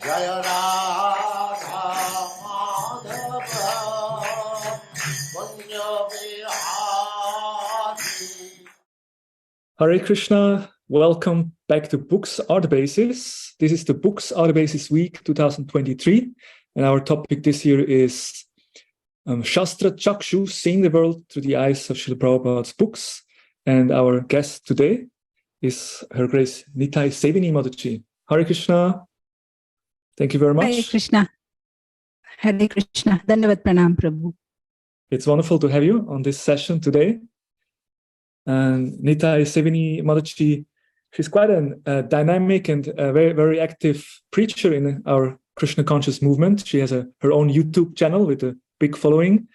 Jaya Radha Madhava Punya Vihari. Hare Krishna, welcome back to Books Are the Basis. This is the Books Are the Basis Week 2023, and our topic this year is Shastra Chakshu, seeing the world through the eyes of Srila Prabhupada's books. And our guest today is Her Grace Nitaisevini Mataji. Hare Krishna. Thank you very much. Hare Krishna. Hare Krishna. Dandavad Pranam Prabhu. It's wonderful to have you on this session today. And Nitaisevini Mataji, she's quite a dynamic and a very, very active preacher in our Krishna conscious movement. She has her own YouTube channel with a big following.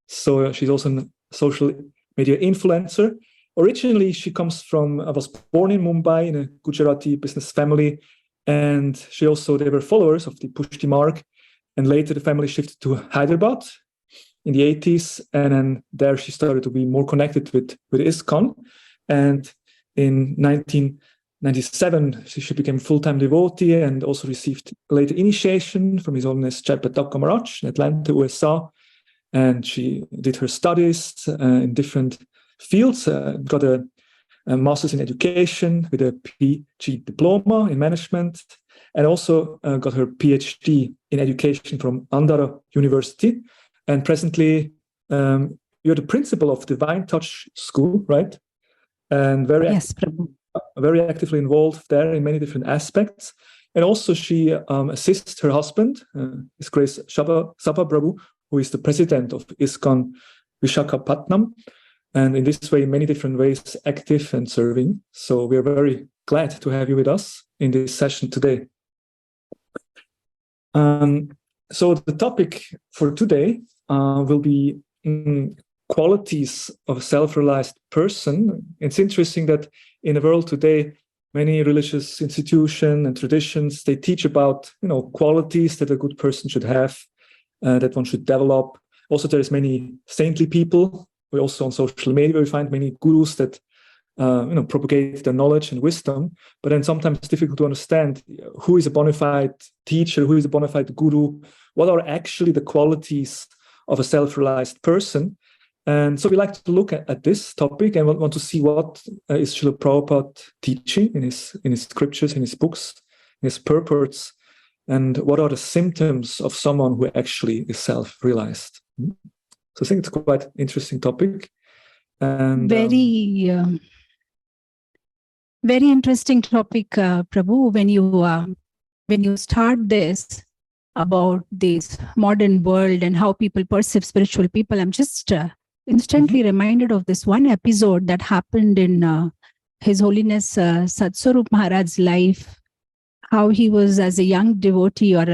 So she's also a social media influencer. Originally, she was born in Mumbai in a Gujarati business family. And they were followers of the Pushti Marg. And later the family shifted to Hyderabad in the 80s. And then there she started to be more connected with ISKCON. And in 1997, she became a full-time devotee and also received later initiation from His Holiness Jayapataka Maharaj in Atlanta, USA. And she did her studies in different fields, got a master's in education with a PG diploma in management, and also got her PhD in education from Andhra University. And presently, you're the principal of Divine Touch School, right? And very actively involved there in many different aspects. And also she assists her husband, His Grace Sabha Prabhu, who is the president of ISKCON Visakhapatnam. And in this way, in many different ways, active and serving. So we are very glad to have you with us in this session today. So the topic for today will be qualities of a self-realized person. It's interesting that in the world today, many religious institutions and traditions, they teach about, qualities that a good person should have, that one should develop. Also, there's many saintly people. We also on social media, we find many gurus that, propagate their knowledge and wisdom. But then sometimes it's difficult to understand who is a bona fide teacher, who is a bona fide guru, what are actually the qualities of a self-realized person. And so we like to look at this topic and want to see what is Srila Prabhupada teaching in his scriptures, in his books, in his purports, and what are the symptoms of someone who actually is self-realized. So I think it's quite an interesting topic. And very interesting topic, Prabhu. When you start this about this modern world and how people perceive spiritual people, I'm just instantly reminded of this one episode that happened in His Holiness Satswarup Maharaj's life, how he was as a young devotee or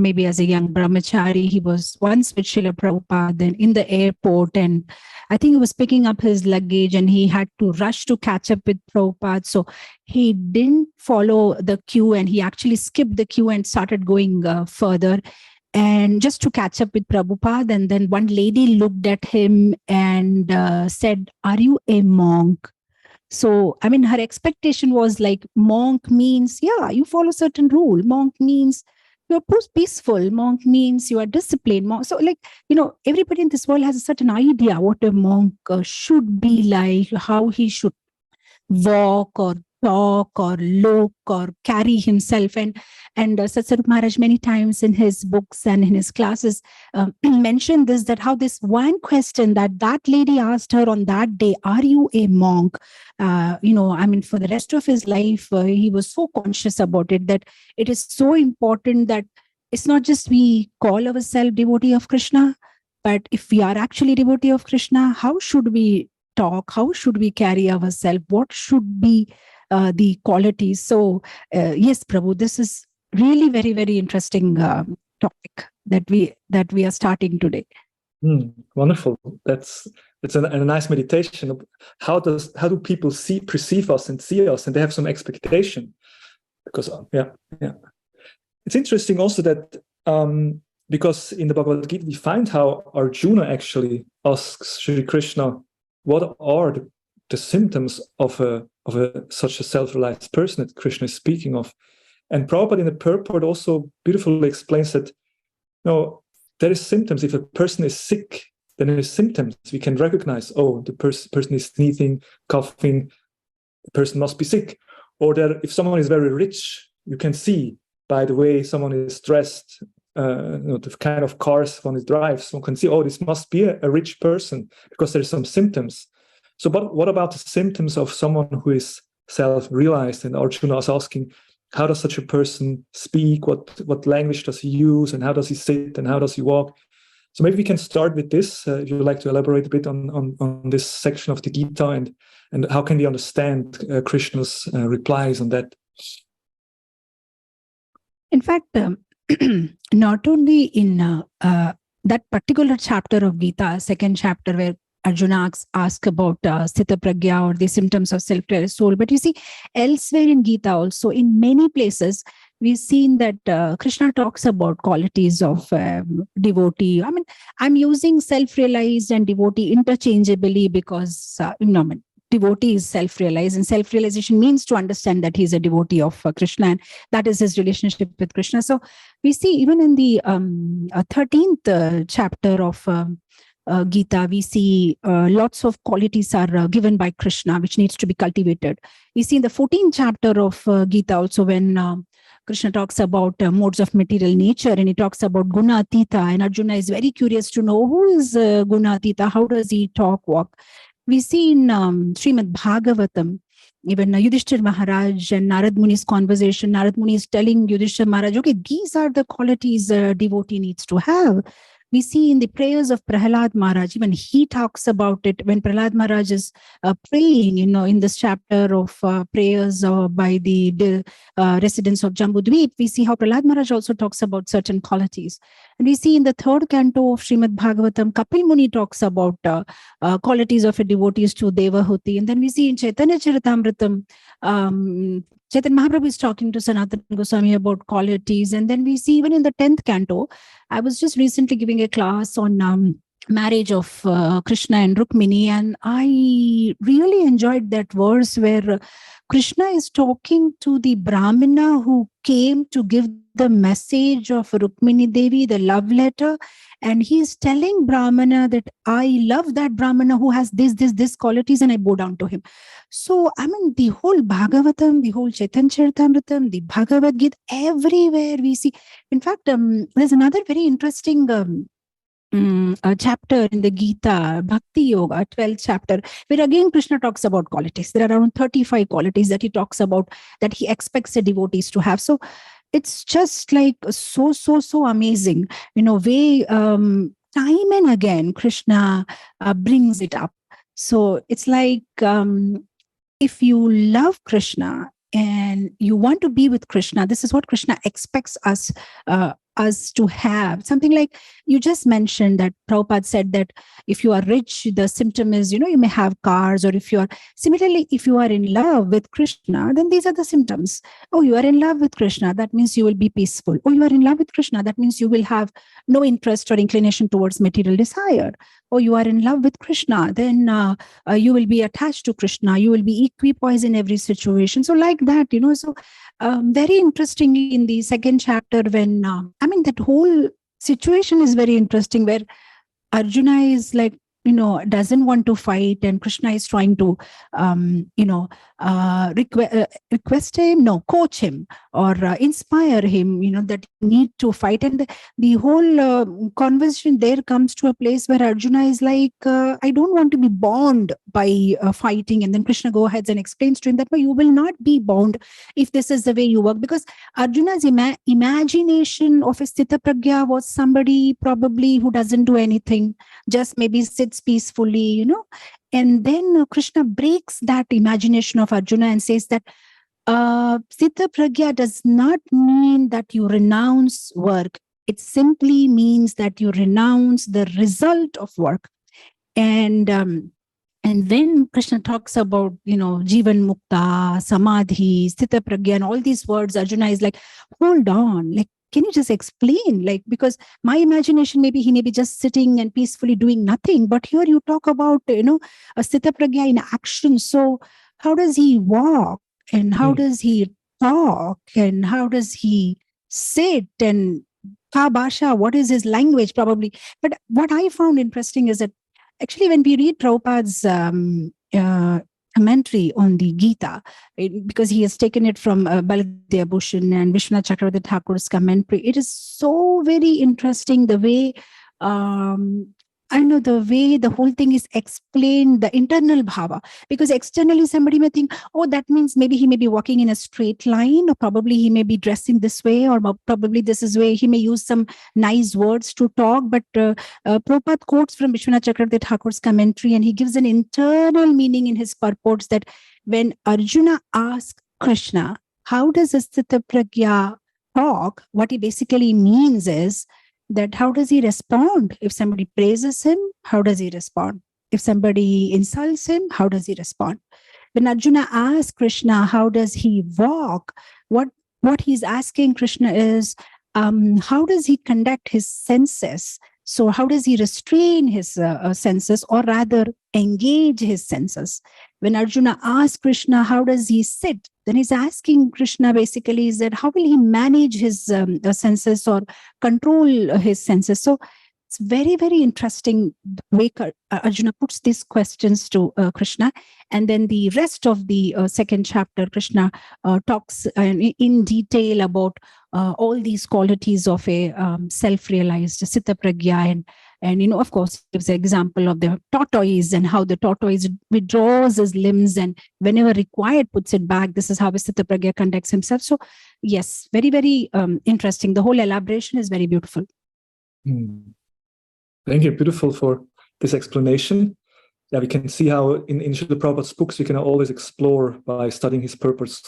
maybe as a young brahmachari. He was once with Srila Prabhupada, then in the airport, and I think he was picking up his luggage and he had to rush to catch up with Prabhupada. So he didn't follow the queue and he actually skipped the queue and started going further, and just to catch up with Prabhupada. And then one lady looked at him and said, "Are you a monk?" So, her expectation was like, monk means, you follow certain rule. Monk means you're peaceful. Monk means you are disciplined. So everybody in this world has a certain idea what a monk should be like, how he should walk or talk or look or carry himself. And Satswarup Maharaj many times in his books and in his classes mentioned this, that how this one question that lady asked her on that day, "Are you a monk?" For the rest of his life, he was so conscious about it, that it is so important that it's not just we call ourselves devotee of Krishna, but if we are actually devotee of Krishna, how should we talk? How should we carry ourselves? What should be the qualities? So yes, Prabhu, this is really very, very interesting topic that we are starting today. Wonderful. It's a nice meditation of how do people perceive us and see us, and they have some expectation. Because it's interesting also that because in the Bhagavad Gita we find how Arjuna actually asks Shri Krishna, what are the symptoms of a such a self-realized person that Krishna is speaking of. And Prabhupada in the purport also beautifully explains that, there is symptoms. If a person is sick, then there is symptoms. We can recognize, the person is sneezing, coughing, the person must be sick. Or that if someone is very rich, you can see by the way someone is dressed, the kind of cars one drives, one can see, this must be a rich person because there's some symptoms. So what about the symptoms of someone who is self-realized? And Arjuna was asking, how does such a person speak? What language does he use? And how does he sit? And how does he walk? So maybe we can start with this. If you'd like to elaborate a bit on this section of the Gita and how can we understand Krishna's replies on that? In fact, not only in that particular chapter of Gita, second chapter where Arjuna asks about Sthita Pragya or the symptoms of self-realized soul, but you see, elsewhere in Gita also, in many places, we've seen that Krishna talks about qualities of devotee. I mean, I'm using self-realized and devotee interchangeably because, devotee is self-realized, and self-realization means to understand that he's a devotee of Krishna, and that is his relationship with Krishna. So we see even in the 13th chapter of Gita, we see lots of qualities are given by Krishna, which needs to be cultivated. We see in the 14th chapter of Gita also when Krishna talks about modes of material nature, and he talks about Guna Atita, and Arjuna is very curious to know who is Guna Atita, how does he talk, walk. We see in Srimad Bhagavatam, even Yudhishthir Maharaj and Narad Muni's conversation, Narad Muni is telling Yudhishthir Maharaj, okay, these are the qualities a devotee needs to have. We see in the prayers of Prahlad Maharaj, even he talks about it when Prahlad Maharaj is praying, in this chapter of prayers by the residents of Jambudvip. We see how Prahlad Maharaj also talks about certain qualities. And we see in the third canto of Srimad Bhagavatam, Kapil Muni talks about qualities of a devotee to Devahuti. And then we see in Chaitanya Charitamrita, Chaitanya Mahaprabhu is talking to Sanatana Goswami about qualities. And then we see even in the 10th canto, I was just recently giving a class on marriage of Krishna and Rukmini, and I really enjoyed that verse where Krishna is talking to the Brahmana who came to give the message of Rukmini Devi, the love letter, and he is telling Brahmana that I love that Brahmana who has this qualities, and I bow down to him. So, I mean, the whole Bhagavatam, the whole Chaitanya Charitamrita, the Bhagavad Gita, everywhere we see. In fact, there's another very interesting chapter in the Gita, Bhakti Yoga, 12th chapter, where again Krishna talks about qualities. There are around 35 qualities that he talks about that he expects the devotees to have. So it's just like so amazing. Way time and again Krishna brings it up. So it's like if you love Krishna and you want to be with Krishna, this is what Krishna expects us to have. Something like you just mentioned that Prabhupada said that if you are rich, the symptom is, you may have cars, or if you are, similarly, if you are in love with Krishna, then these are the symptoms. Oh, you are in love with Krishna, that means you will be peaceful. Oh, you are in love with Krishna, that means you will have no interest or inclination towards material desire. Oh, you are in love with Krishna, then you will be attached to Krishna, you will be equipoise in every situation. So like that, so very interestingly in the second chapter when, that whole situation is very interesting where Arjuna is like, doesn't want to fight, and Krishna is trying to, request him, coach him or inspire him, that you need to fight. And the whole conversation there comes to a place where Arjuna is like, I don't want to be bound by fighting. And then Krishna goes ahead and explains to him that you will not be bound if this is the way you work, because Arjuna's imagination of a Sthita Pragya was somebody probably who doesn't do anything, just maybe sits peacefully, and then Krishna breaks that imagination of Arjuna and says that Sthita Pragya does not mean that you renounce work. It simply means that you renounce the result of work. And then Krishna talks about, Jivan Mukta, Samadhi, Sthita Pragya, and all these words. Arjuna is like, hold on, like, can you just explain? Like, because my imagination, maybe he may be just sitting and peacefully doing nothing. But here you talk about, a Sthita Pragya in action. So how does he walk, and how does he talk, and how does he sit, and Kabasha, what is his language, probably. But what I found interesting is that actually when we read Prabhupada's commentary on the Gita, because he has taken it from Baladev Bhushan and Vishwanath Chakravarti Thakur's commentary, it is so very interesting the way I know the way the whole thing is explained, the internal bhava, because externally somebody may think, oh, that means maybe he may be walking in a straight line, or probably he may be dressing this way, or probably this is way he may use some nice words to talk. But Prabhupada quotes from Vishwanath Chakravarti Thakur's commentary, and he gives an internal meaning in his purports that when Arjuna asks Krishna, how does Asthita Pragya talk, what he basically means is that how does he respond? If somebody praises him, how does he respond? If somebody insults him, how does he respond? When Arjuna asks Krishna, how does he walk? What he's asking Krishna is, how does he conduct his senses? So how does he restrain his senses, or rather engage his senses? When Arjuna asks Krishna, how does he sit? Then he's asking Krishna basically is that how will he manage his senses or control his senses? So it's very, very interesting the way Arjuna puts these questions to Krishna. And then the rest of the second chapter, Krishna talks in detail about all these qualities of a self-realized Sita Pragya, and of course gives an example of the tortoise and how the tortoise withdraws his limbs and whenever required puts it back. This is how a Sita Pragya conducts himself. So yes, very, very interesting. The whole elaboration is very beautiful. Thank you. Beautiful for this explanation. Yeah, we can see how in Srila Prabhupada's books we can always explore by studying his purpose,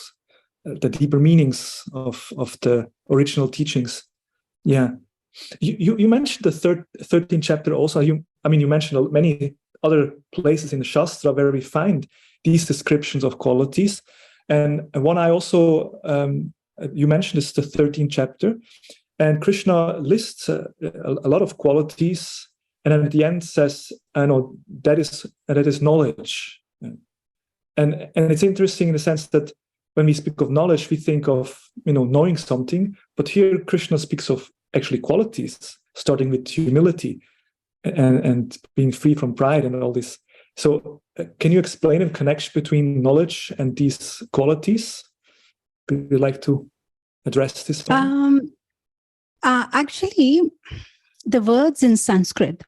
the deeper meanings of the original teachings. Yeah. You mentioned the 13th chapter also. You mentioned many other places in the Shastra where we find these descriptions of qualities. And one I also, you mentioned is the 13th chapter. And Krishna lists a lot of qualities, and then at the end says, that is knowledge. And it's interesting in the sense that when we speak of knowledge, we think of knowing something, but here Krishna speaks of actually qualities, starting with humility and being free from pride and all this. So can you explain the connection between knowledge and these qualities? Would you like to address this one? Actually, the words in Sanskrit,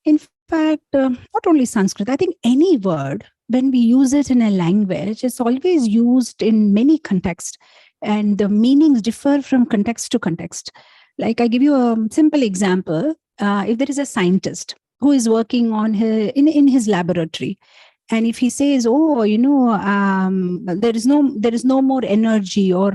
in fact, not only Sanskrit, I think any word, when we use it in a language, it's always used in many contexts, and the meanings differ from context to context. Like I give you a simple example. If there is a scientist who is working on in his laboratory, and if he says, there is no more energy, or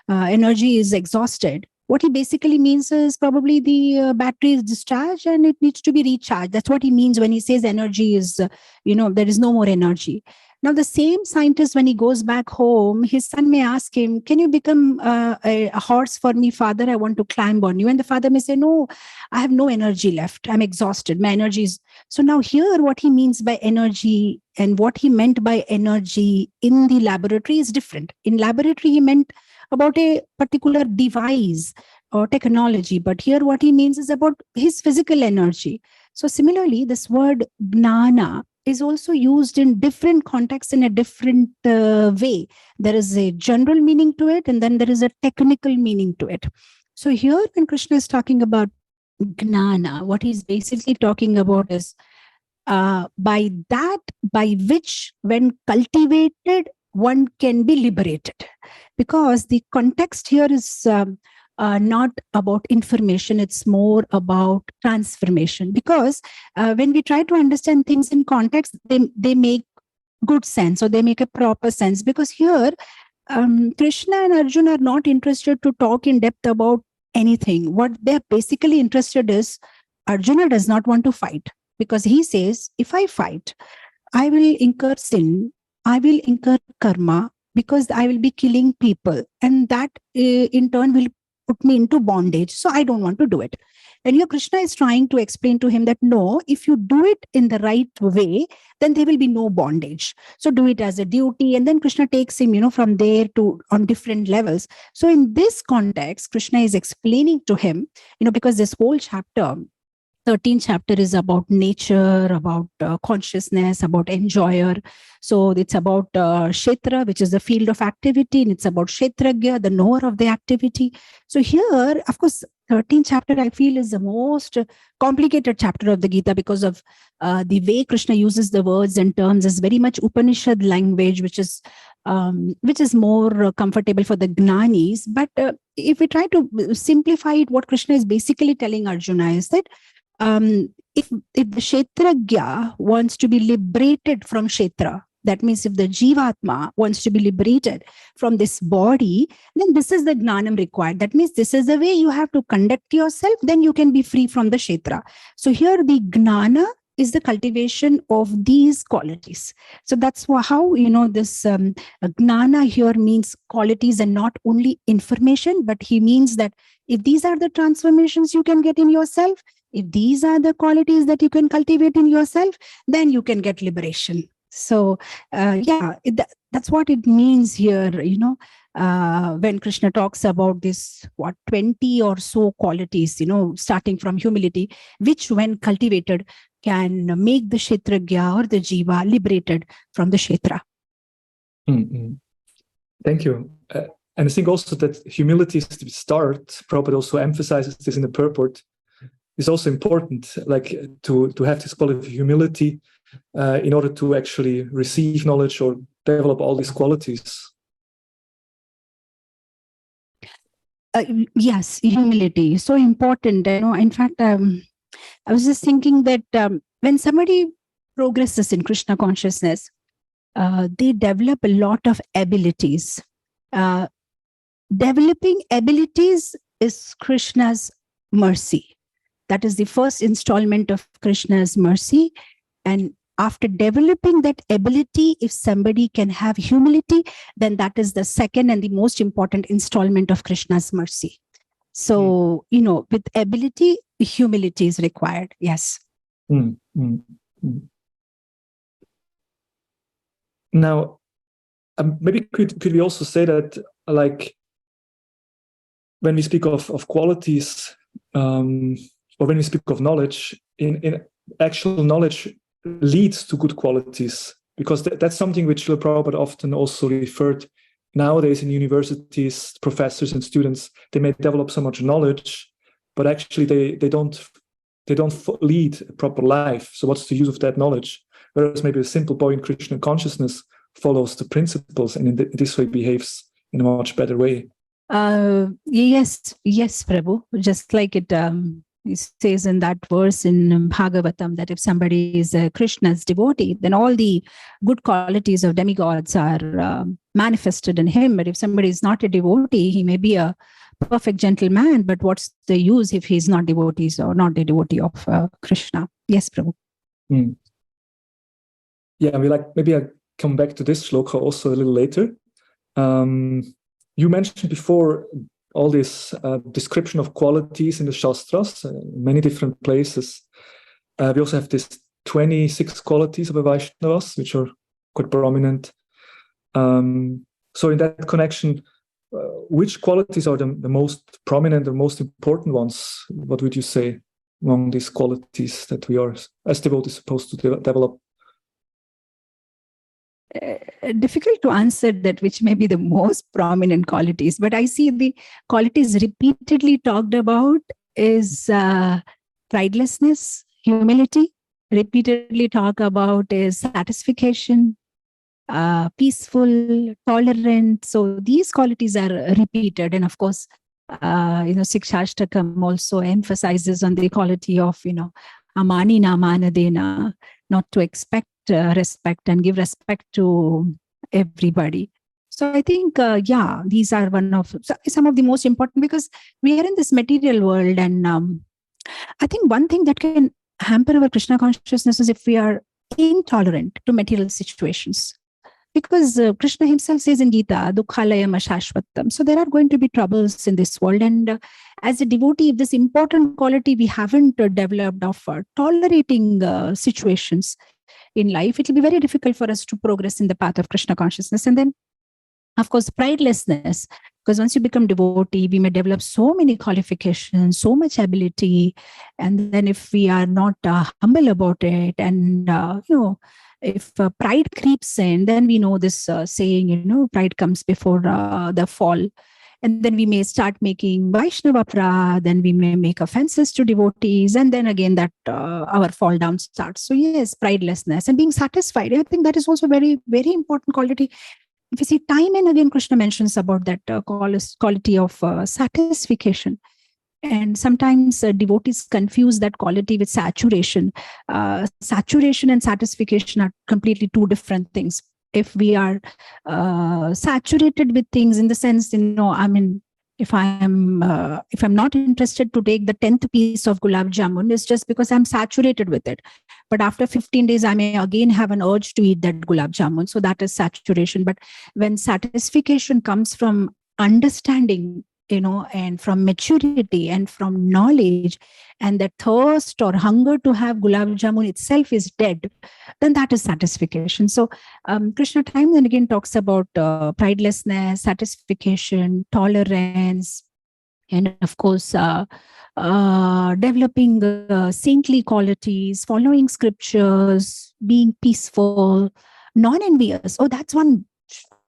energy is exhausted, what he basically means is probably the battery is discharged and it needs to be recharged. That's what he means when he says energy is, there is no more energy. Now, the same scientist, when he goes back home, his son may ask him, can you become a horse for me, father? I want to climb on you. And the father may say, no, I have no energy left. I'm exhausted. My energy is... So now here, what he means by energy and what he meant by energy in the laboratory is different. In laboratory, he meant about a particular device or technology. But here, what he means is about his physical energy. So similarly, this word gnana is also used in different contexts in a different way. There is a general meaning to it, and then there is a technical meaning to it. So here, when Krishna is talking about gnana, what he's basically talking about is by which, when cultivated, one can be liberated. Because the context here is not about information, it's more about transformation. Because when we try to understand things in context, they make good sense, or they make a proper sense. Because here, Krishna and Arjuna are not interested to talk in depth about anything. What they're basically interested is, Arjuna does not want to fight, because he says, if I fight, I will incur sin, I will incur karma, because I will be killing people, and that in turn will put me into bondage. So I don't want to do it. And here Krishna is trying to explain to him that no, if you do it in the right way, then there will be no bondage. So do it as a duty. And then Krishna takes him, from there to on different levels. So in this context, Krishna is explaining to him, because this whole chapter, 13th chapter, is about nature, about consciousness, about enjoyer. So it's about Kshetra, which is the field of activity, and it's about Kshetragya, the knower of the activity. So here, of course, 13th chapter, I feel, is the most complicated chapter of the Gita because of the way Krishna uses the words and terms is very much Upanishad language, which is more comfortable for the Gnanis. But if we try to simplify it, what Krishna is basically telling Arjuna is that if the Kshetragya wants to be liberated from Kshetra, that means if the Jivatma wants to be liberated from this body, then this is the Gnanam required. That means this is the way you have to conduct yourself, then you can be free from the Kshetra. So here the Gnana is the cultivation of these qualities. So that's how, this Gnana here means qualities and not only information, but he means that if these are the transformations you can get in yourself, if these are the qualities that you can cultivate in yourself, then you can get liberation. So, that's what it means here, when Krishna talks about this, 20 or so qualities, starting from humility, which when cultivated can make the Kshetragya or the Jiva liberated from the Kshetra. Mm-hmm. Thank you. And I think also that humility is the start. Prabhupada also emphasizes this in the purport. It's also important, like to have this quality of humility in order to actually receive knowledge or develop all these qualities. Yes, humility is so important. In fact, I was just thinking that when somebody progresses in Krishna consciousness, they develop a lot of abilities. Developing abilities is Krishna's mercy. That is the first installment of Krishna's mercy. And after developing that ability, if somebody can have humility, then that is the second and the most important installment of Krishna's mercy. So, with ability, humility is required. Yes. Now, maybe could we also say that, like, when we speak of qualities, or when we speak of knowledge, in actual knowledge leads to good qualities, because that's something which Srila Prabhupada often also referred nowadays in universities. Professors and students, they may develop so much knowledge, but actually they don't lead a proper life. So what's the use of that knowledge? Whereas maybe a simple boy in Krishna consciousness follows the principles and in this way behaves in a much better way. Yes, Prabhu. Just like it says in that verse in Bhagavatam, that if somebody is a Krishna's devotee, then all the good qualities of demigods are manifested in him. But if somebody is not a devotee, he may be a perfect gentleman, but what's the use if he's not devotees or not a devotee of Krishna? Yes, Prabhu. Yeah, maybe I come back to this shloka also a little later. You mentioned before all this description of qualities in the Shastras, many different places. We also have this 26 qualities of a Vaishnavas, which are quite prominent. So in that connection, which qualities are the most prominent or most important ones? What would you say among these qualities that we are, as devotees, supposed to develop? Difficult to answer that, which may be the most prominent qualities, but I see the qualities repeatedly talked about is pridelessness, humility. Repeatedly talked about is satisfaction, peaceful, tolerant. So these qualities are repeated, and of course, Sikshashtakam also emphasizes on the quality of amani na manadena, not to expect respect and give respect to everybody. So I think, these are some of the most important, because we are in this material world. And I think one thing that can hamper our Krishna consciousness is if we are intolerant to material situations. because Krishna himself says in Gita, Dukhalayam Ashashvatam. So there are going to be troubles in this world. And as a devotee, if this important quality we haven't developed of tolerating situations in life, it will be very difficult for us to progress in the path of Krishna consciousness. And then, of course, pridelessness, because once you become devotee, we may develop so many qualifications, so much ability. And then if we are not humble about it, and, if pride creeps in, then we know this saying, pride comes before the fall. And then we may start making Vaishnava Prad, then we may make offenses to devotees, and then again that our fall down starts. So yes, pridelessness and being satisfied. I think that is also very, very important quality. If you see, time and again, Krishna mentions about that quality of satisfaction. And sometimes devotees confuse that quality with saturation. Saturation and satisfaction are completely two different things. If we are saturated with things, in the sense, if I'm not interested to take the 10th piece of gulab jamun, it's just because I'm saturated with it. But after 15 days, I may again have an urge to eat that gulab jamun. So that is saturation. But when satisfaction comes from understanding, and from maturity and from knowledge, and the thirst or hunger to have gulab jamun itself is dead, then that is satisfaction. So Krishna time and again talks about pridelessness, satisfaction, tolerance, and of course developing saintly qualities, following scriptures, being peaceful, non-envious. Oh, that's one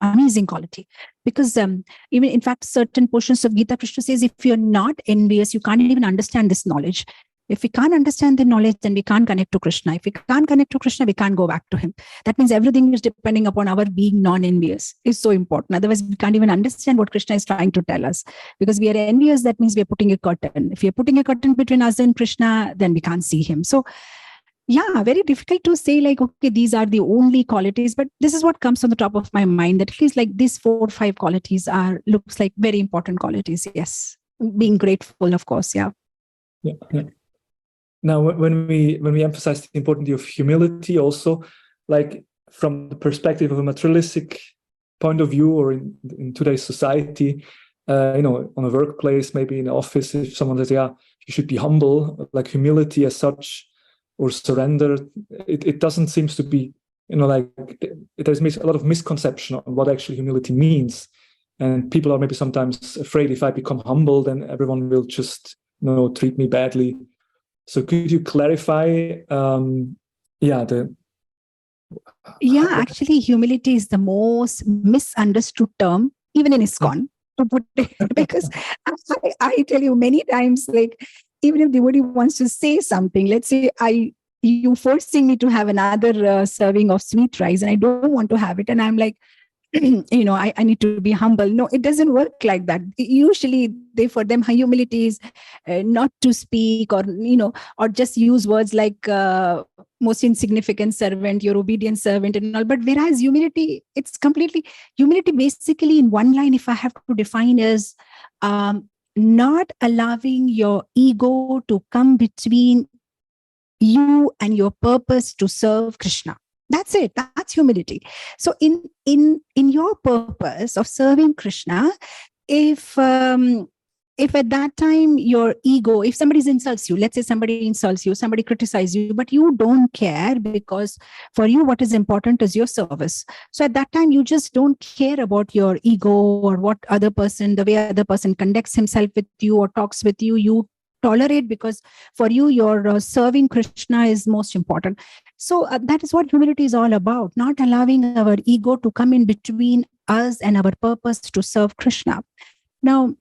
amazing quality. Because even in fact, certain portions of Gita, Krishna says, if you're not envious, you can't even understand this knowledge. If we can't understand the knowledge, then we can't connect to Krishna. If we can't connect to Krishna, we can't go back to him. That means everything is depending upon our being non-envious. Is so important. Otherwise, we can't even understand what Krishna is trying to tell us. Because we are envious, that means we are putting a curtain. If we are putting a curtain between us and Krishna, then we can't see him. So yeah, very difficult to say like, okay, these are the only qualities, but this is what comes on the top of my mind, that at least like these 4 or 5 qualities looks like very important qualities. Yes. Being grateful, of course. Yeah. Yeah. Now, when we emphasize the importance of humility also, like from the perspective of a materialistic point of view, or in today's society, on a workplace, maybe in an office, if someone says, yeah, you should be humble, like humility as such, or surrender, it doesn't seem to be, there's a lot of misconception on what actually humility means. And people are maybe sometimes afraid, if I become humble, then everyone will just, treat me badly. So could you clarify, actually, humility is the most misunderstood term, even in ISKCON, to put it, because I tell you many times, like, even if devotee wants to say something, let's say you forcing me to have another serving of sweet rice, and I don't want to have it, and I'm like, I need to be humble. No, it doesn't work like that. Usually, for them, humility is not to speak, or just use words like most insignificant servant, your obedient servant, and all. But whereas humility, it's completely humility. Basically, in one line, if I have to define, is not allowing your ego to come between you and your purpose to serve Krishna. That's it. That's humility. So in your purpose of serving Krishna, if at that time your ego, if somebody insults you, let's say somebody insults you, somebody criticizes you, but you don't care, because for you what is important is your service. So at that time you just don't care about your ego or what the way other person conducts himself with you or talks with you. You tolerate, because for you your serving Krishna is most important. So that is what humility is all about, not allowing our ego to come in between us and our purpose to serve Krishna. Now,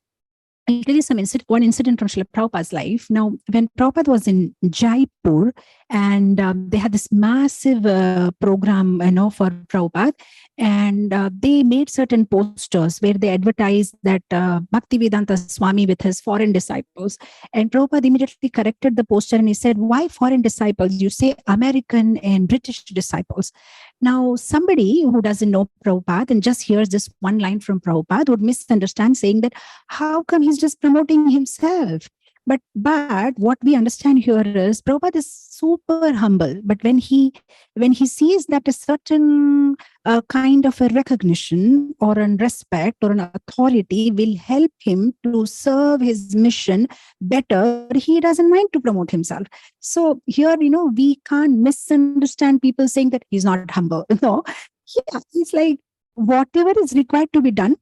I'll tell you one incident from Srila Prabhupada's life. Now, when Prabhupada was in Jaipur, and they had this massive program, for Prabhupada, and they made certain posters where they advertised that Bhaktivedanta Swami with his foreign disciples. And Prabhupada immediately corrected the poster, and he said, "Why foreign disciples? You say American and British disciples." Now, somebody who doesn't know Prabhupada and just hears this one line from Prabhupada would misunderstand, saying that how come he's just promoting himself? But what we understand here is Prabhupada is super humble. But when he sees that a certain kind of a recognition or an respect or an authority will help him to serve his mission better, he doesn't mind to promote himself. So here, we can't misunderstand people saying that he's not humble. No, yeah, it's like whatever is required to be done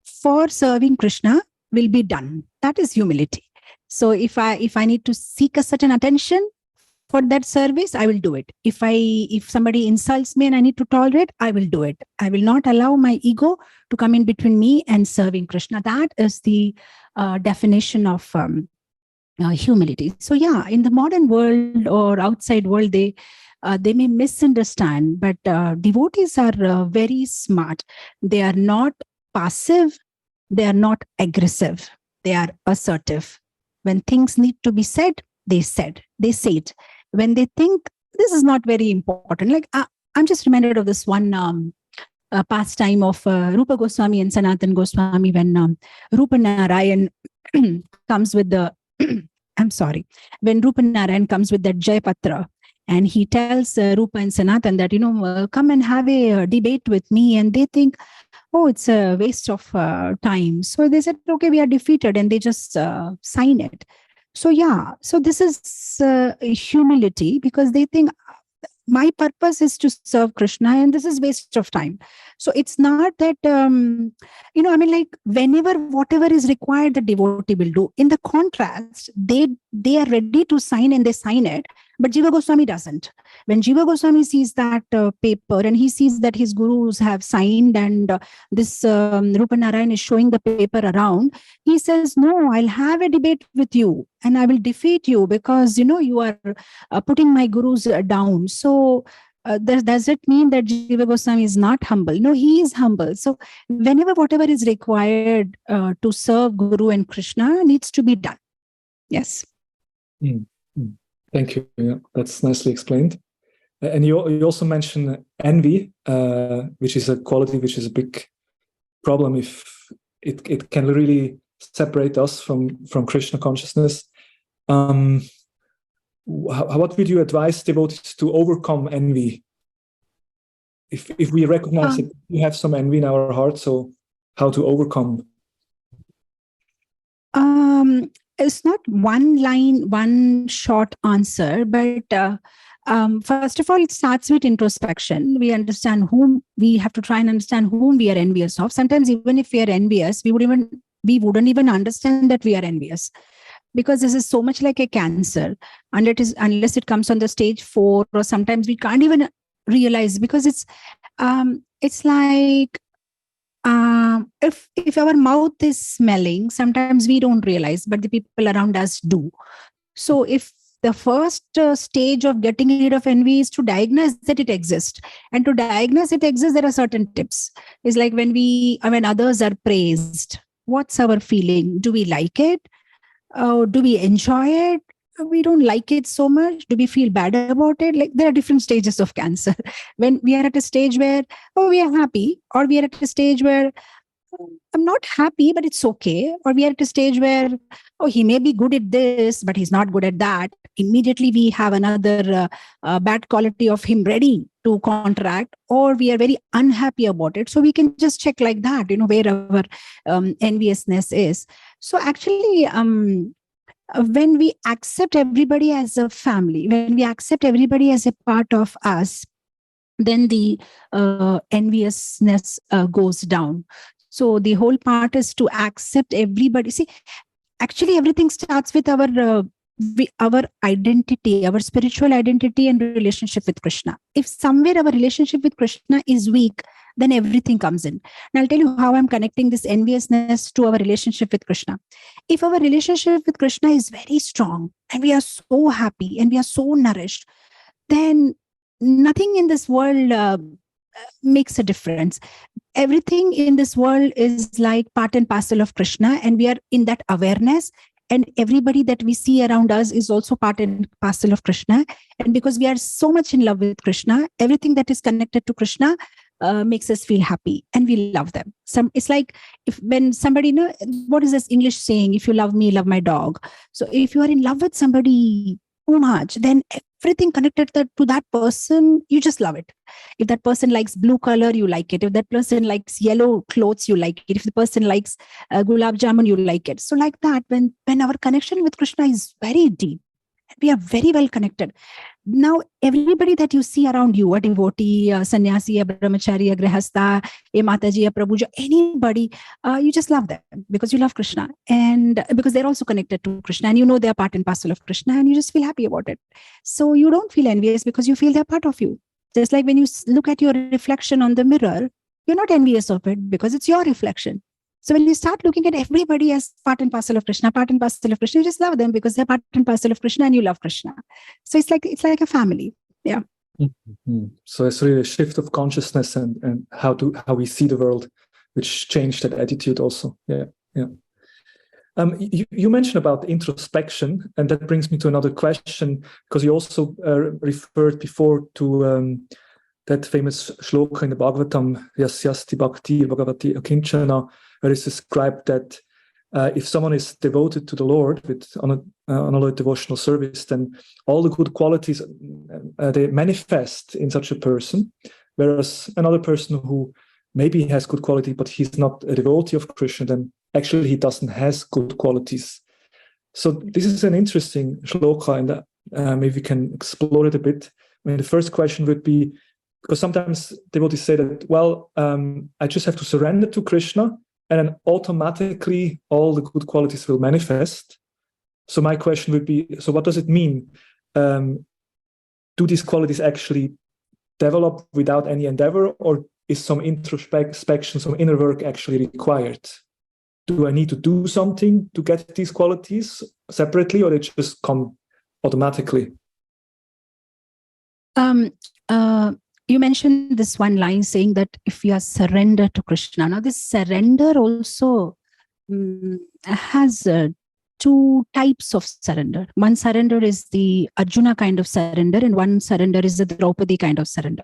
for serving Krishna will be done. That is humility. So if I need to seek a certain attention for that service, I will do it. If somebody insults me and I need to tolerate, I will do it. I will not allow my ego to come in between me and serving Krishna. That is the definition of humility. So yeah, in the modern world or outside world, they may misunderstand, but devotees are very smart. They are not passive. They are not aggressive. They are assertive. When things need to be said, they say it. When they think this is not very important, like I'm just reminded of this one pastime of Rupa Goswami and Sanatan Goswami when Rupa Narayan comes with the when Rupa Narayan comes with that Jayapatra, and he tells Rupa and Sanatan that come and have a debate with me, and they think, oh, it's a waste of time. So they said, okay, we are defeated, and they just sign it. So yeah, so this is humility, because they think my purpose is to serve Krishna and this is waste of time. So it's not that, like whenever whatever is required, the devotee will do. In the contrast, they are ready to sign and they sign it, but Jiva Goswami doesn't. When Jiva Goswami sees that paper and he sees that his gurus have signed and this Rupa Narayan is showing the paper around, he says, no, I'll have a debate with you and I will defeat you because, you are putting my gurus down. So does it mean that Jiva Goswami is not humble? No, he is humble. So whenever whatever is required to serve Guru and Krishna needs to be done. Yes. Thank you. Yeah, that's nicely explained. And you also mentioned envy, which is a quality which is a big problem if it can really separate us from Krishna consciousness. What would you advise devotees to overcome envy? If we recognize that we have some envy in our heart, so how to overcome? It's not one short answer, but first of all, it starts with introspection. We have to try and understand whom we are envious of. Sometimes even if we are envious, we wouldn't even understand that we are envious, because this is so much like a cancer. Unless it comes on the stage 4, or sometimes we can't even realize, because it's like if our mouth is smelling, sometimes we don't realize, but the people around us do. So if the first stage of getting rid of envy is to diagnose that it exists, and to diagnose it exists, there are certain tips. It's like when others are praised, what's our feeling? Do we like it? Do we enjoy it? We don't like it so much. Do we feel bad about it? Like, there are different stages of cancer. When we are at a stage where, we are happy, or we are at a stage where I'm not happy, but it's okay. Or we are at a stage where, he may be good at this, but he's not good at that. Immediately we have another bad quality of him ready to counteract, or we are very unhappy about it. So we can just check like that, where our enviousness is. So actually, when we accept everybody as a family, when we accept everybody as a part of us, then the enviousness goes down. So the whole part is to accept everybody. See, actually everything starts with our identity, our spiritual identity and relationship with Krishna. If somewhere our relationship with Krishna is weak, then everything comes in. And I'll tell you how I'm connecting this enviousness to our relationship with Krishna. If our relationship with Krishna is very strong and we are so happy and we are so nourished, then nothing in this world makes a difference. Everything in this world is like part and parcel of Krishna, and we are in that awareness. And everybody that we see around us is also part and parcel of Krishna. And because we are so much in love with Krishna, everything that is connected to Krishna makes us feel happy and we love them. It's like when somebody, what is this English saying? If you love me, love my dog. So if you are in love with somebody too much, then everything connected to that person, you just love it. If that person likes blue color, you like it. If that person likes yellow clothes, you like it. If the person likes gulab jamun, you like it. So like that, when our connection with Krishna is very deep, we are very well connected. Now, everybody that you see around you, a devotee, a sannyasi, a brahmachari, a grihastha, a mataji, a prabhuji, anybody, you just love them because you love Krishna and because they're also connected to Krishna and you know they're part and parcel of Krishna and you just feel happy about it. So you don't feel envious because you feel they're part of you. Just like when you look at your reflection on the mirror, you're not envious of it because it's your reflection. So when you start looking at everybody as part and parcel of Krishna, you just love them because they're part and parcel of Krishna and you love Krishna. So it's like a family. Yeah. Mm-hmm. So it's really a shift of consciousness and how we see the world, which changed that attitude also. Yeah. You mentioned about introspection, and that brings me to another question, because you also referred before to that famous shloka in the Bhagavatam, Yasyasti Bhakti Bhagavati Akinchana, where it's described that if someone is devoted to the Lord with unalloyed devotional service, then all the good qualities they manifest in such a person. Whereas another person who maybe has good quality, but he's not a devotee of Krishna, then actually he doesn't has good qualities. So this is an interesting shloka, and maybe we can explore it a bit. I mean, the first question would be, because sometimes devotees say that, well, I just have to surrender to Krishna, and then automatically all the good qualities will manifest. So my question would be, so what does it mean? Do these qualities actually develop without any endeavor, or is some introspection, some inner work actually required? Do I need to do something to get these qualities separately, or they just come automatically? You mentioned this one line saying that if we are surrendered to Krishna. Now, this surrender also has two types of surrender. One surrender is the Arjuna kind of surrender, and one surrender is the Draupadi kind of surrender.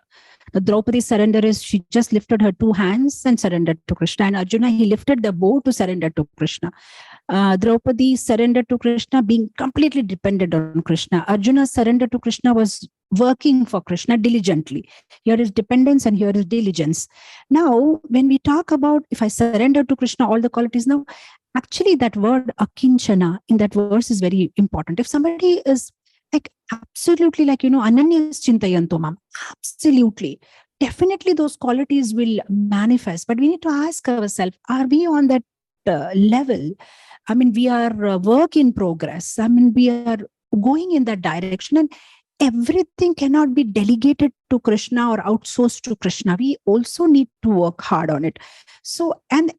The Draupadi surrender is she just lifted her two hands and surrendered to Krishna, and Arjuna, he lifted the bow to surrender to Krishna. Draupadi surrendered to Krishna being completely dependent on Krishna. Arjuna's surrender to Krishna was working for Krishna diligently. Here is dependence and here is diligence. Now, when we talk about if I surrender to Krishna, all the qualities, now, actually that word akinchana in that verse is very important. If somebody is like absolutely like, ananyas chintayanto mam, absolutely, definitely those qualities will manifest. But we need to ask ourselves, are we on that level? I mean, we are work in progress. I mean, we are going in that direction, and everything cannot be delegated to Krishna or outsourced to Krishna. We also need to work hard on it. So, and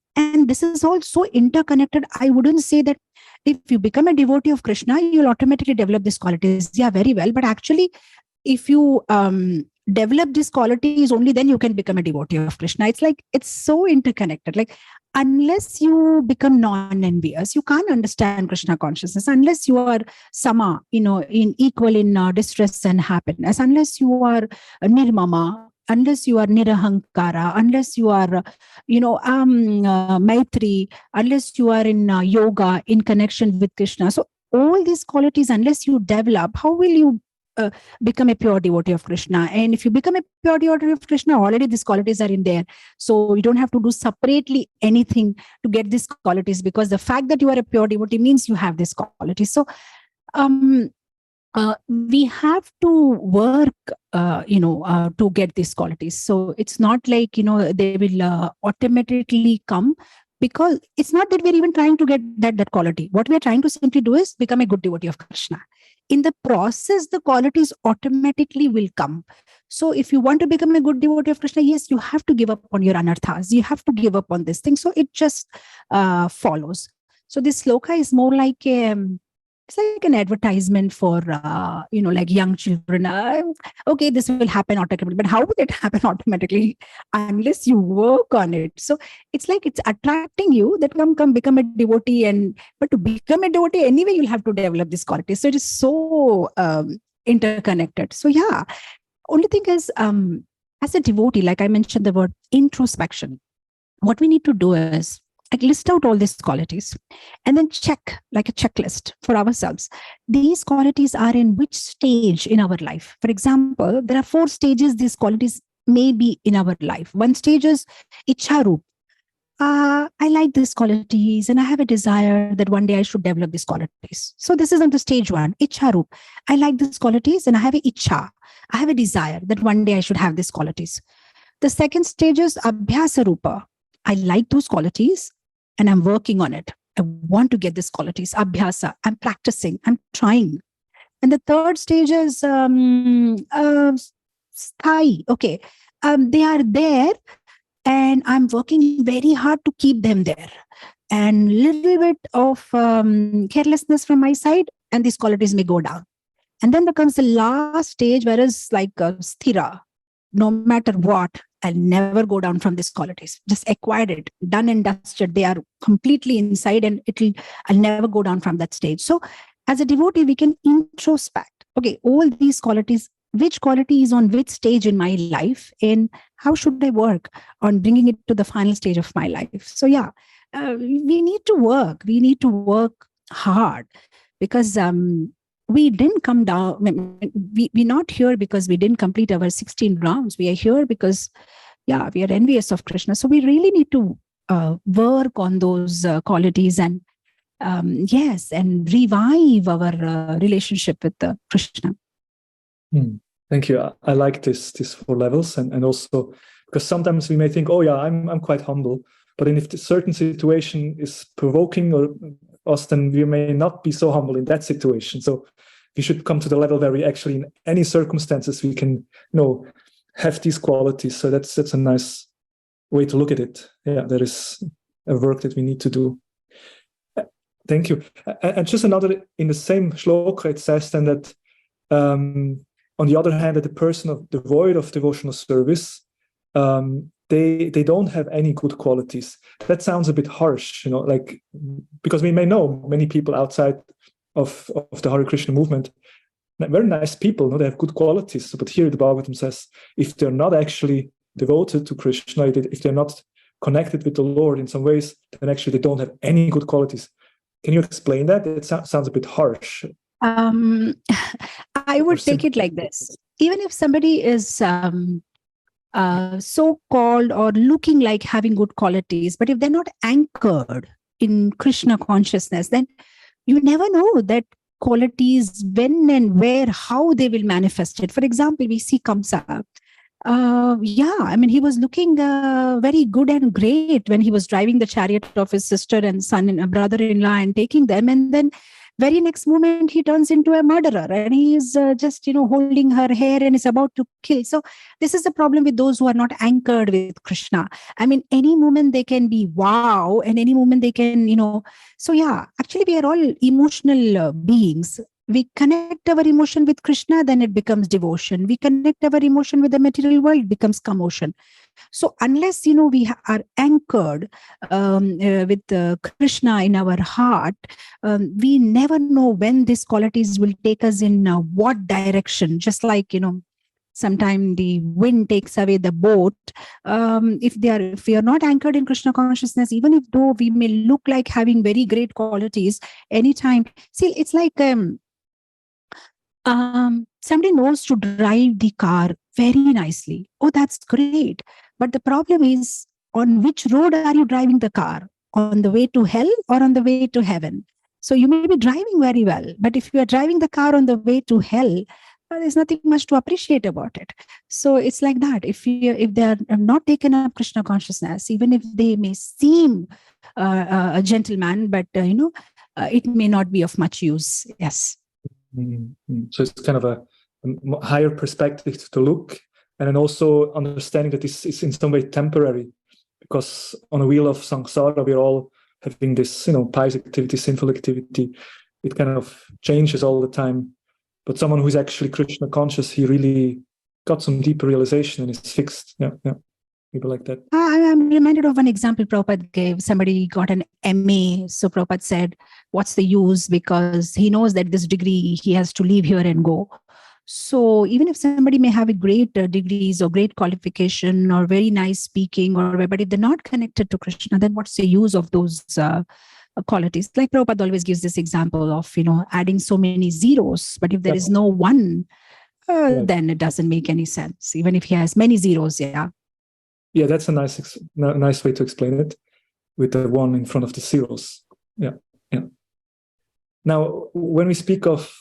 this is all so interconnected. I wouldn't say that if you become a devotee of Krishna, you'll automatically develop these qualities. Yeah, very well. But actually, if you develop these qualities, only then you can become a devotee of Krishna. It's like, it's so interconnected. Like, unless you become non-envious, you can't understand Krishna consciousness. Unless you are sama, in equal in distress and happiness. Unless you are nirmama, unless you are nirahankara, unless you are, maitri, unless you are in yoga, in connection with Krishna. So all these qualities, unless you develop, how will you become a pure devotee of Krishna? And if you become a pure devotee of Krishna, already these qualities are in there. So you don't have to do separately anything to get these qualities, because the fact that you are a pure devotee means you have these qualities. So we have to work, to get these qualities. So it's not like, they will automatically come, because it's not that we're even trying to get that quality. What we're trying to simply do is become a good devotee of Krishna. In the process, the qualities automatically will come. So if you want to become a good devotee of Krishna, yes, you have to give up on your anarthas. You have to give up on this thing. So it just follows. So this sloka is more like it's like an advertisement for, like young children. Okay, this will happen automatically. But how will it happen automatically unless you work on it? So it's like it's attracting you that come become a devotee. But to become a devotee, anyway, you'll have to develop this quality. So it is so interconnected. So yeah, only thing is, as a devotee, like I mentioned the word introspection, what we need to do is like list out all these qualities and then check like a checklist for ourselves. These qualities are in which stage in our life. For example, there are 4 stages these qualities may be in our life. One stage is Icharup. I like these qualities and I have a desire that one day I should develop these qualities. So this is on the stage 1, Icharup. I like these qualities and I have a Icha. I have a desire that one day I should have these qualities. The second stage is Abhyasarupa. I like those qualities and I'm working on it. I want to get these qualities. Abhyasa. I'm practicing. I'm trying. And the third stage is Sthai. Okay. They are there and I'm working very hard to keep them there. And little bit of carelessness from my side and these qualities may go down. And then there comes the last stage where it's like Sthira. No matter what, I'll never go down from these qualities. Just acquired it, done and dusted. They are completely inside and I'll never go down from that stage. So as a devotee, we can introspect. Okay, all these qualities, which quality is on which stage in my life and how should I work on bringing it to the final stage of my life? So yeah, we need to work. We need to work hard because we didn't come down. We're not here because we didn't complete our 16 rounds. We are here because, yeah, we are envious of Krishna. So we really need to work on those qualities and, yes, and revive our relationship with Krishna. Thank you. I like these 4 levels, and also because sometimes we may think, oh yeah, I'm quite humble, but if the certain situation is provoking or us, then we may not be so humble in that situation. So we should come to the level where we actually, in any circumstances, we can, have these qualities. So that's a nice way to look at it. Yeah, there is a work that we need to do. Thank you. And just another, in the same shloka, it says then that on the other hand, that the person devoid of devotional service, they don't have any good qualities. That sounds a bit harsh, like, because we may know many people outside of the Hare Krishna movement, very nice people, they have good qualities. But here the Bhagavatam says, if they're not actually devoted to Krishna, if they're not connected with the Lord in some ways, then actually they don't have any good qualities. Can you explain that? It sounds a bit harsh. I would take it like this. Even if somebody is so-called or looking like having good qualities, but if they're not anchored in Krishna consciousness, then you never know that qualities, when and where, how they will manifest it. For example, we see Kamsa. He was looking very good and great when he was driving the chariot of his sister and son and brother-in-law and taking them. And then very next moment, he turns into a murderer and he is just, holding her hair and is about to kill. So this is the problem with those who are not anchored with Krishna. Any moment they can be wow, and any moment they can, So yeah, actually we are all emotional beings. We connect our emotion with Krishna, then it becomes devotion. We connect our emotion with the material world, it becomes commotion. So unless, we are anchored with Krishna in our heart, we never know when these qualities will take us in what direction. Just like, sometimes the wind takes away the boat. If we are not anchored in Krishna consciousness, even if though we may look like having very great qualities, anytime, see, it's like somebody knows to drive the car very nicely. Oh, that's great. But the problem is, on which road are you driving the car? On the way to hell or on the way to heaven? So you may be driving very well, but if you are driving the car on the way to hell, there's nothing much to appreciate about it. So it's like that. If they are not taken up Krishna consciousness, even if they may seem a gentleman, but it may not be of much use. Yes. So it's kind of a higher perspective to look, and then also understanding that this is in some way temporary, because on a wheel of samsara, we're all having this, pious activity, sinful activity. It kind of changes all the time. But someone who's actually Krishna conscious, he really got some deeper realization and is fixed. Yeah. People like that. I'm reminded of an example Prabhupada gave. Somebody got an MA. So Prabhupada said, what's the use? Because he knows that this degree, he has to leave here and go. So even if somebody may have a great degrees or great qualification or very nice speaking, but if they're not connected to Krishna, then what's the use of those qualities? Like Prabhupada always gives this example of, adding so many zeros, but if there is no one, then it doesn't make any sense, even if he has many zeros. Yeah, that's a nice way to explain it, with the one in front of the zeros. Yeah. Now, when we speak of,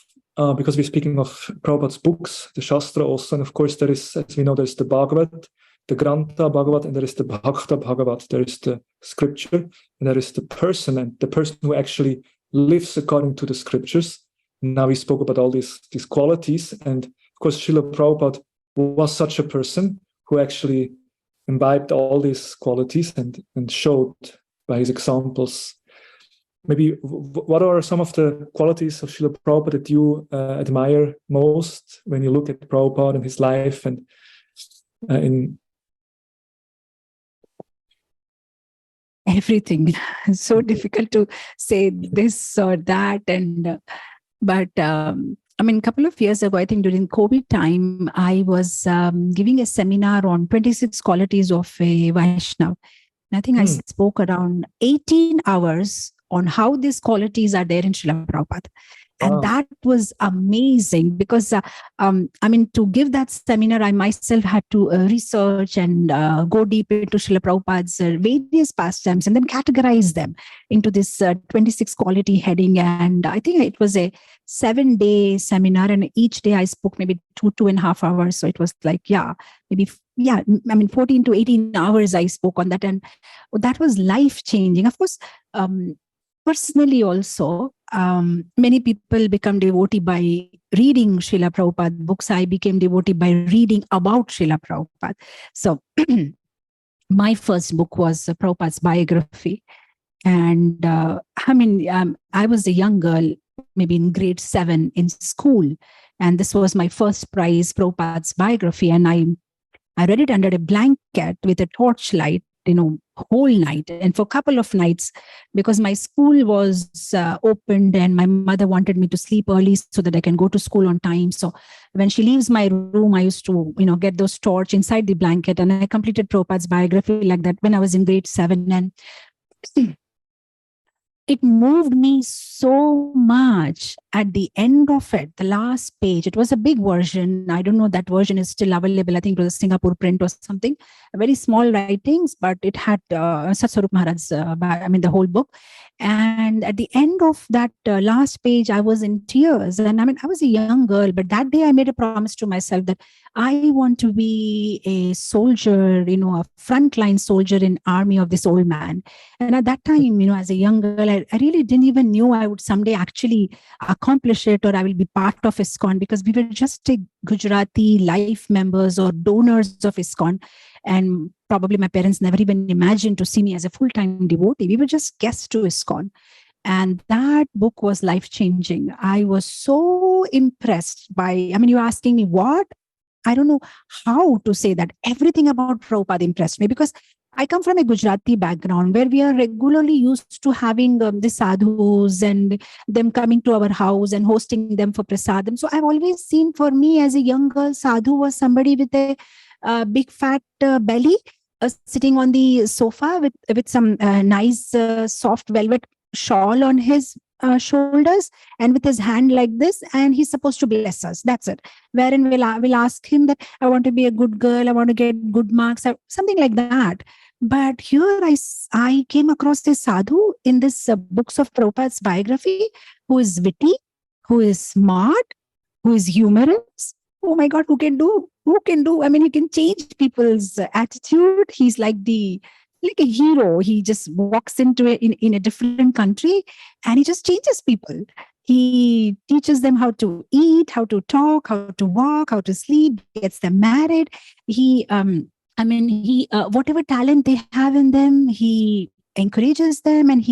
because we're speaking of Prabhupada's books, the Shastra also, and of course there is, as we know, there's the Bhagavad, the Grantha Bhagavad, and there is the Bhakta Bhagavad. There is the scripture, and there is the person, and the person who actually lives according to the scriptures. Now we spoke about all these qualities, and of course Srila Prabhupada was such a person who actually imbibed all these qualities and showed by his examples. Maybe what are some of the qualities of Srila Prabhupada that you admire most when you look at Prabhupada and his life and in everything? It's so difficult to say this or that, but a couple of years ago, I think during COVID time, I was giving a seminar on 26 qualities of a Vaishnava. And I think I spoke around 18 hours on how these qualities are there in Srila Prabhupada. And that was amazing because, to give that seminar, I myself had to research and go deep into Srila Prabhupada's various pastimes and then categorize them into this 26 quality heading. And I think it was a 7-day seminar, and each day I spoke maybe 2.5 hours. So it was like, 14 to 18 hours I spoke on that. And that was life-changing. Of course, personally also, many people become devotee by reading Srila Prabhupada books. I became devotee by reading about Srila Prabhupada. So my first book was Prabhupada's biography. And I was a young girl, maybe in grade 7 in school. And this was my first prize, Prabhupada's biography. And I read it under a blanket with a torchlight, whole night. And for a couple of nights, because my school was opened and my mother wanted me to sleep early so that I can go to school on time. So when she leaves my room, I used to, get those torch inside the blanket. And I completed Prabhupada's biography like that when I was in grade 7. And it moved me so much at the end of it, the last page. It was a big version. I don't know, that version is still available. I think it was a Singapore print or something. Very small writings, but it had Satswarup Maharaj's, the whole book. And at the end of that last page, I was in tears. And I was a young girl, but that day I made a promise to myself that I want to be a soldier, a frontline soldier in army of this old man. And at that time, as a young girl, I really didn't even know I would someday actually accomplish it, or I will be part of ISKCON, because we were just a Gujarati life members or donors of ISKCON. And probably my parents never even imagined to see me as a full-time devotee. We were just guests to ISKCON. And that book was life-changing. I was so impressed by, you're asking me what? I don't know how to say that. Everything about Prabhupada impressed me, because I come from a Gujarati background where we are regularly used to having the sadhus and them coming to our house and hosting them for prasadam. So I've always seen, for me as a young girl, sadhu was somebody with a big fat belly sitting on the sofa with some nice soft velvet shawl on his shoulders and with his hand like this, and he's supposed to bless us. That's it. Wherein we'll ask him that I want to be a good girl, I want to get good marks, something like that. But here I came across this sadhu in this books of Prabhupada's biography, who is witty, who is smart, who is humorous. Oh my God, who can do? He can change people's attitude. He's like a hero. He just walks into in a different country and he just changes people. He teaches them how to eat, how to talk, how to walk, how to sleep, gets them married. He whatever talent they have in them, he encourages them, and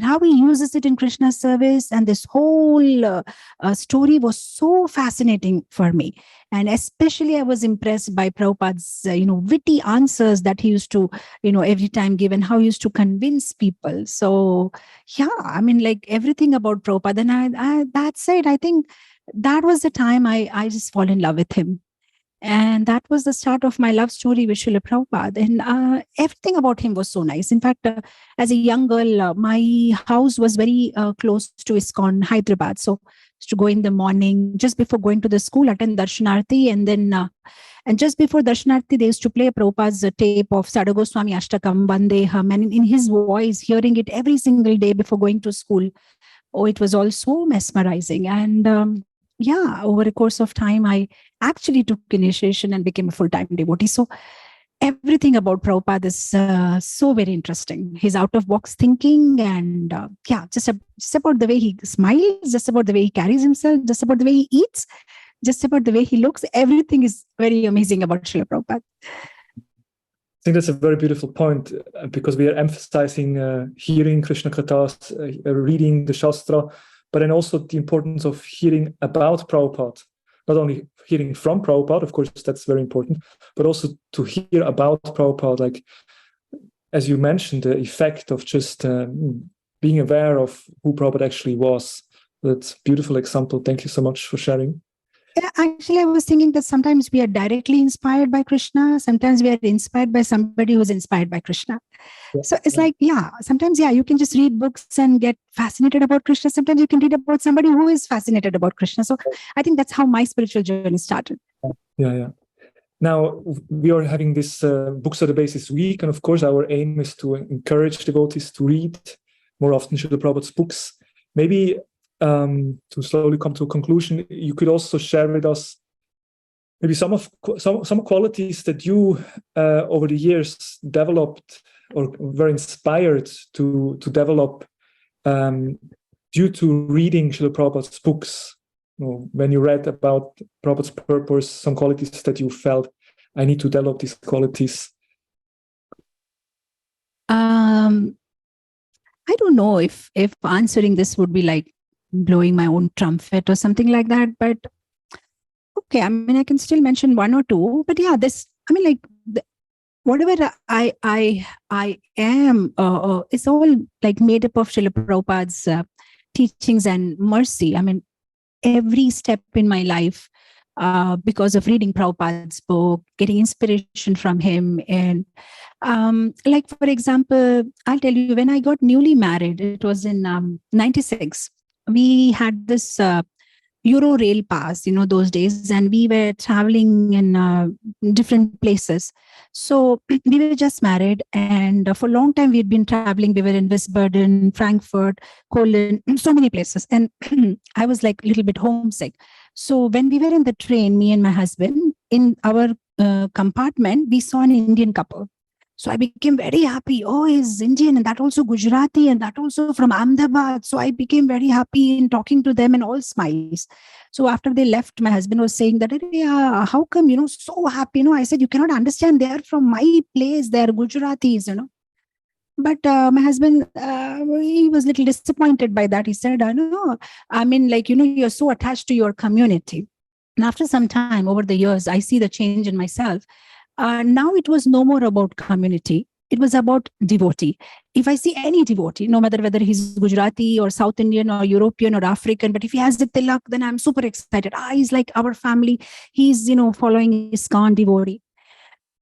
how he uses it in Krishna's service. And this whole story was so fascinating for me. And especially I was impressed by Prabhupada's, witty answers that he used to, every time give, and how he used to convince people. So, everything about Prabhupada. And that's it. I think that was the time I just fall in love with him. And that was the start of my love story with Srila Prabhupada. And everything about him was so nice. In fact, as a young girl, my house was very close to ISKCON, Hyderabad. So to go in the morning, just before going to the school, attend Darshanarti. And then, and just before Darshanarti, they used to play Prabhupada's tape of Sada Goswami Ashtakam, Vandeham. And in his voice, hearing it every single day before going to school, oh, it was all so mesmerizing. And yeah, over the course of time, I actually took initiation and became a full-time devotee. So everything about Prabhupada is so very interesting. His out-of-box thinking and yeah, just about the way he smiles, just about the way he carries himself, just about the way he eats, just about the way he looks. Everything is very amazing about Srila Prabhupada. I think that's a very beautiful point because we are emphasizing hearing Krishna Kathas, reading the Shastra, but then also the importance of hearing about Prabhupada. Not only hearing from Prabhupada, of course, that's very important, but also to hear about Prabhupada, like, as you mentioned, the effect of just being aware of who Prabhupada actually was. That's a beautiful example. Thank you so much for sharing. Yeah, actually, I was thinking that sometimes we are directly inspired by Krishna. Sometimes we are inspired by somebody who's inspired by Krishna. Yeah. So it's like, yeah, sometimes, yeah, you can just read books and get fascinated about Krishna. Sometimes you can read about somebody who is fascinated about Krishna. So I think that's how my spiritual journey started. Yeah. Now, we are having this Books are the Basis week. And of course, our aim is to encourage devotees to read more often Srila Prabhupada's books. Maybe to slowly come to a conclusion, you could also share with us maybe some qualities that you over the years developed or were inspired to develop due to reading Srila Prabhupada's books. You know, when you read about Prabhupada's purpose, some qualities that you felt, I need to develop these qualities. I don't know if answering this would be like blowing my own trumpet or something like that, but okay, I mean, I can still mention one or two, but yeah, whatever I am, it's all like made up of Srila Prabhupada's teachings and mercy. I mean, every step in my life, because of reading Prabhupada's book, getting inspiration from him. And like, for example, I'll tell you, when I got newly married, it was in 96. We had this Euro rail pass, those days, and we were traveling in different places. So we were just married, and for a long time we'd been traveling. We were in Wiesbaden, Frankfurt, Cologne, so many places, and I was like a little bit homesick. So when we were in the train, me and my husband, in our compartment, we saw an Indian couple. So I became very happy. Oh, he's Indian, and that also Gujarati, and that also from Ahmedabad. So I became very happy in talking to them and all smiles. So after they left, my husband was saying that, yeah, how come, so happy? I said, you cannot understand. They are from my place. They are Gujaratis, But my husband, he was a little disappointed by that. He said, no, I mean, like, you're so attached to your community. And after some time, over the years, I see the change in myself. Now it was no more about community. It was about devotee. If I see any devotee, no matter whether he's Gujarati or South Indian or European or African, but if he has the tilak, then I'm super excited. He's like our family. He's, following ISKCON devotee.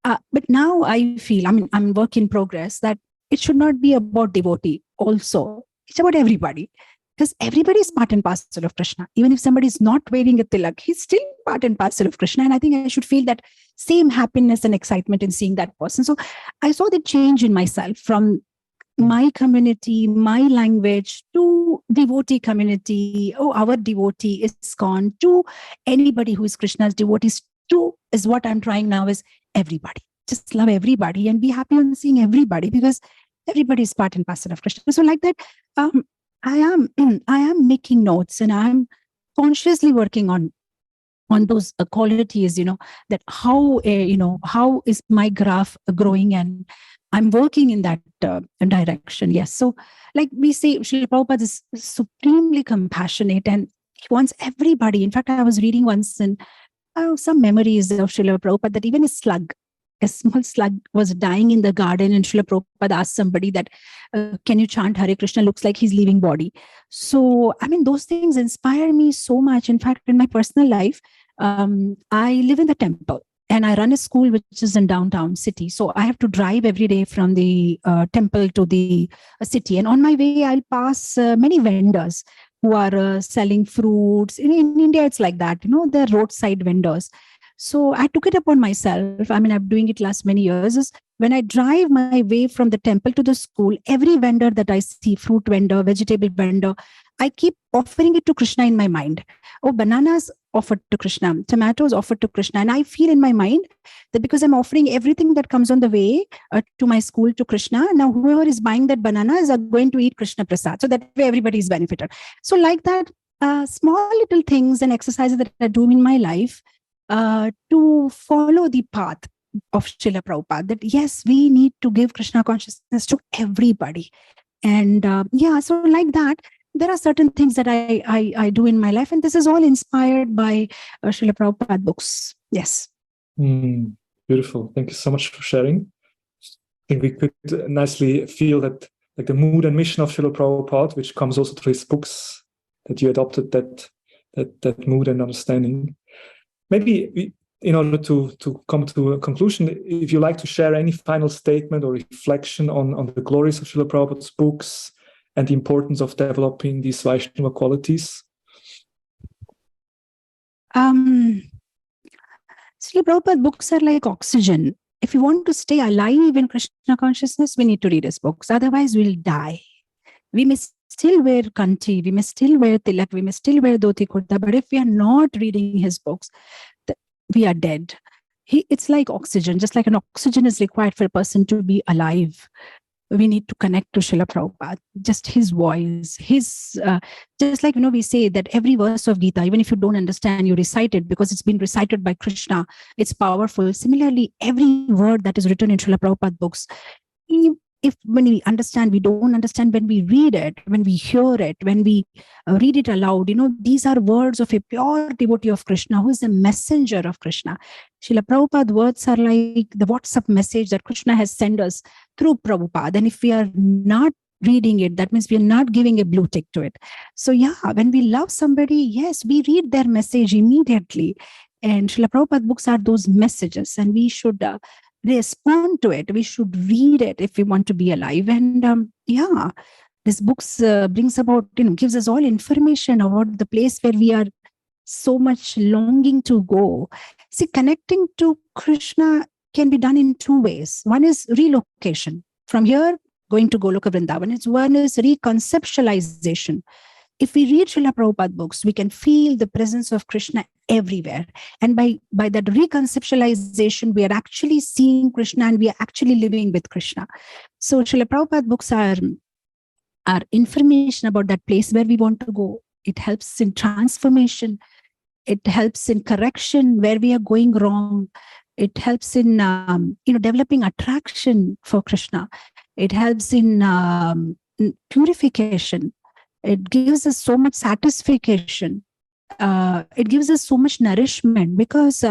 But now I feel, I'm work in progress, that it should not be about devotee also. It's about everybody. Because everybody is part and parcel of Krishna. Even if somebody is not wearing a tilak, he's still part and parcel of Krishna. And I think I should feel that same happiness and excitement in seeing that person. So I saw the change in myself from my community, my language, to devotee community. Oh, our devotee is ISKCON, to anybody who is Krishna's devotees, to is what I'm trying now is everybody. Just love everybody and be happy on seeing everybody, because everybody is part and parcel of Krishna. So like that, I am making notes, and I'm consciously working on those qualities, that how is my graph growing, and I'm working in that direction. Yes. So like we say, Srila Prabhupada is supremely compassionate, and he wants everybody. In fact, I was reading once, and some memories of Srila Prabhupada, that even a slug, a small slug was dying in the garden, and Srila Prabhupada asked somebody that, can you chant Hare Krishna? Looks like he's leaving body. So, I mean, those things inspire me so much. In fact, in my personal life, I live in the temple and I run a school which is in downtown city. So I have to drive every day from the temple to the city. And on my way, I'll pass many vendors who are selling fruits. In India, it's like that, they're roadside vendors. So I took it upon myself. I mean, I'm doing it last many years. Is when I drive my way from the temple to the school, every vendor that I see, fruit vendor, vegetable vendor, I keep offering it to Krishna in my mind. Oh, bananas offered to Krishna, tomatoes offered to Krishna. And I feel in my mind that because I'm offering everything that comes on the way to my school to Krishna, now whoever is buying that bananas are going to eat Krishna Prasad. So that way everybody is benefited. So like that, small little things and exercises that I do in my life to follow the path of Srila Prabhupada, that yes, we need to give Krishna consciousness to everybody. And so like that, there are certain things that I do in my life, and this is all inspired by Srila Prabhupada books. Yes. Beautiful. Thank you so much for sharing. I think we could nicely feel that, like the mood and mission of Srila Prabhupada, which comes also through his books, that you adopted that mood and understanding. Maybe in order to come to a conclusion, if you like to share any final statement or reflection on the glories of Srila Prabhupada's books and the importance of developing these Vaishnava qualities. Srila Prabhupada books are like oxygen. If you want to stay alive in Krishna consciousness, we need to read his books. Otherwise, we'll die. We may still wear kanti, we may still wear tilak, we may still wear dhoti kurta, but if we are not reading his books, we are dead. It's like oxygen. Just like an oxygen is required for a person to be alive, we need to connect to Srila Prabhupada. Just his voice, just like, we say that every verse of Gita, even if you don't understand, you recite it because it's been recited by Krishna. It's powerful. Similarly, every word that is written in Srila Prabhupada books, when we understand, we don't understand, when we read it, when we hear it, when we read it aloud, these are words of a pure devotee of Krishna who is a messenger of Krishna. Srila Prabhupada words are like the WhatsApp message that Krishna has sent us through Prabhupada. And if we are not reading it, that means we are not giving a blue tick to it. So when we love somebody, yes, we read their message immediately. And Srila Prabhupada books are those messages, and we should respond to it. We should read it if we want to be alive. And this books brings about, gives us all information about the place where we are so much longing to go. See, connecting to Krishna can be done in two ways. One is relocation. From here, going to Goloka Vrindavan. One is reconceptualization. If we read Srila Prabhupada books, we can feel the presence of Krishna everywhere. And by that reconceptualization, we are actually seeing Krishna and we are actually living with Krishna. So Srila Prabhupada books are information about that place where we want to go. It helps in transformation. It helps in correction where we are going wrong. It helps in developing attraction for Krishna. It helps in purification. It gives us so much satisfaction. It gives us so much nourishment, because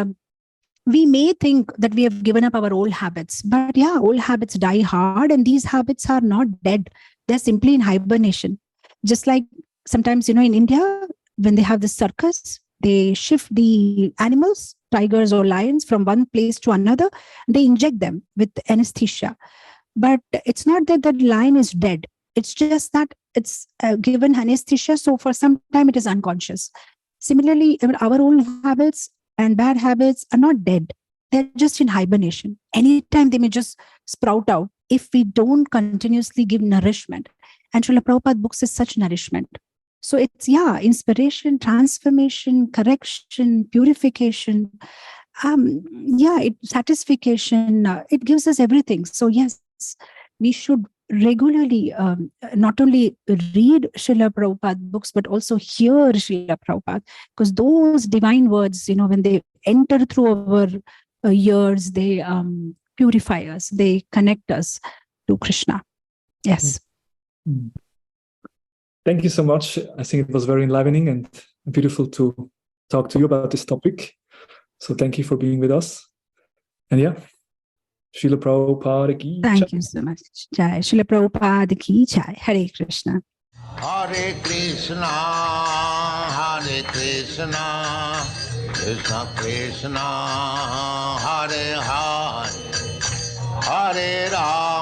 we may think that we have given up our old habits, but old habits die hard, and these habits are not dead. They're simply in hibernation. Just like sometimes, in India, when they have the circus, they shift the animals, tigers or lions, from one place to another. They inject them with anesthesia. But it's not that the lion is dead. It's just that it's given anesthesia. So for some time, it is unconscious. Similarly, our old habits and bad habits are not dead. They're just in hibernation. Anytime they may just sprout out if we don't continuously give nourishment. And Srila Prabhupada books is such nourishment. So it's, inspiration, transformation, correction, purification, satisfaction. It gives us everything. So yes, we should regularly not only read Srila Prabhupada books, but also hear Srila Prabhupada, because those divine words, when they enter through our ears, they purify us, they connect us to Krishna. Yes. Thank you so much. I think it was very enlivening and beautiful to talk to you about this topic. So thank you for being with us. And Srila Prabhupada ki Thank jai. you so much. Jai Srila Prabhupada ki jai. Hare Krishna. Hare Krishna, Hare Krishna, Krishna Krishna, Hare Hare, Hare Rama.